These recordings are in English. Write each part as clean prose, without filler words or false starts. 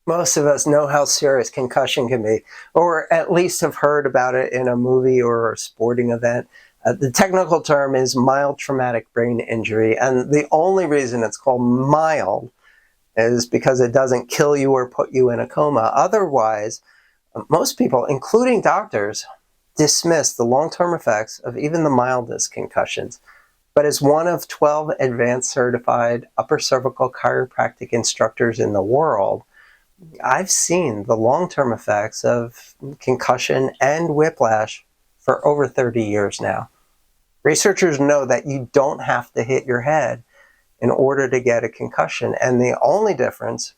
Most of us know how serious concussion can be, or at least have heard about it in a movie or a sporting event. The technical term is mild traumatic brain injury, and the only reason it's called mild is because it doesn't kill you or put you in a coma. Otherwise, most people, including doctors, dismiss the long-term effects of even the mildest concussions. But as one of 12 advanced certified upper cervical chiropractic instructors in the world, I've seen the long-term effects of concussion and whiplash for over 30 years now. Researchers know that you don't have to hit your head in order to get a concussion, and the only difference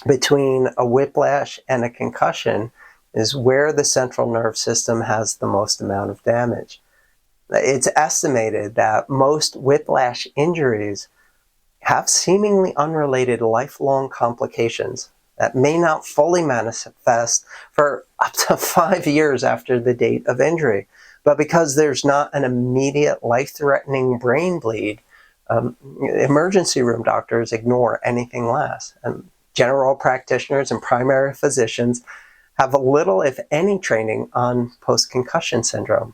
between a whiplash and a concussion is where the central nervous system has the most amount of damage. It's estimated that most whiplash injuries have seemingly unrelated lifelong complications that may not fully manifest for up to 5 years after the date of injury. But because there's not an immediate life-threatening brain bleed, emergency room doctors ignore anything less. And general practitioners and primary physicians have little, if any, training on post-concussion syndrome.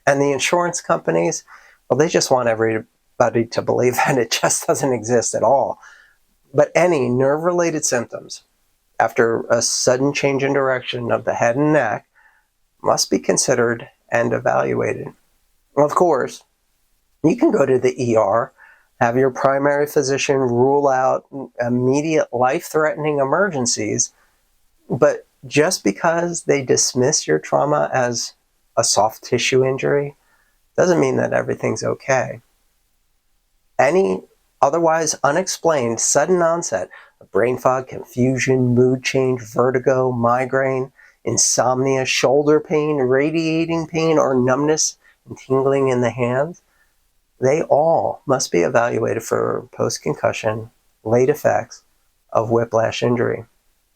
And the insurance companies, well, they just want everybody to believe that it just doesn't exist at all. But any nerve-related symptoms after a sudden change in direction of the head and neck must be considered and evaluated. Well, of course, you can go to the ER, have your primary physician rule out immediate life-threatening emergencies, but just because they dismiss your trauma as a soft tissue injury doesn't mean that everything's okay. Any otherwise unexplained sudden onset of brain fog, confusion, mood change, vertigo, migraine, insomnia, shoulder pain, radiating pain, or numbness and tingling in the hands, they all must be evaluated for post-concussion late effects of whiplash injury.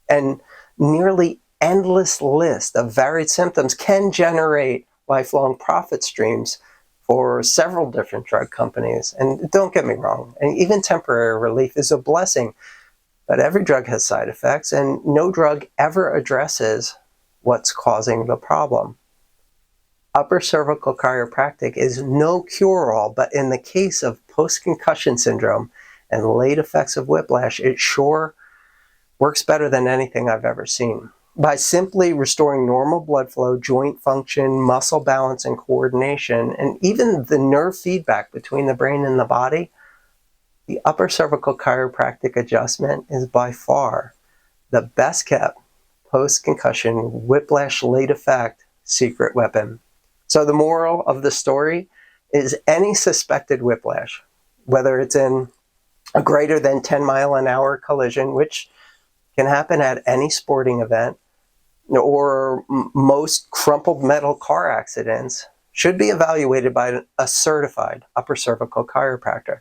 And nearly endless list of varied symptoms can generate lifelong profit streams for several different drug companies. And don't get me wrong, and even temporary relief is a blessing, but every drug has side effects, and no drug ever addresses what's causing the problem. Upper cervical chiropractic is no cure-all, but in the case of post-concussion syndrome and late effects of whiplash, it sure works better than anything I've ever seen. By simply restoring normal blood flow, joint function, muscle balance and coordination, and even the nerve feedback between the brain and the body, the upper cervical chiropractic adjustment is by far the best kept post-concussion whiplash late effect secret weapon. So the moral of the story is any suspected whiplash, whether it's in a greater than 10-mile-an-hour collision, which can happen at any sporting event, or most crumpled metal car accidents, should be evaluated by a certified upper cervical chiropractor.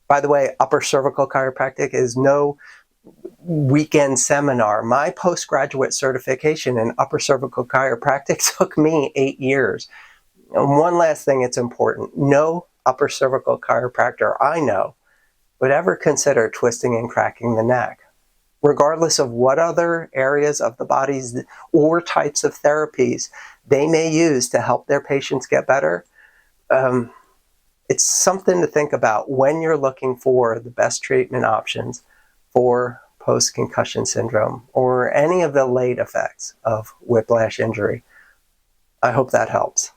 By the way, upper cervical chiropractic is no weekend seminar. My postgraduate certification in upper cervical chiropractic took me 8 years. And one last thing, it's important. No upper cervical chiropractor I know would ever consider twisting and cracking the neck. Regardless of what other areas of the bodies or types of therapies they may use to help their patients get better, it's something to think about when you're looking for the best treatment options for post-concussion syndrome or any of the late effects of whiplash injury. I hope that helps.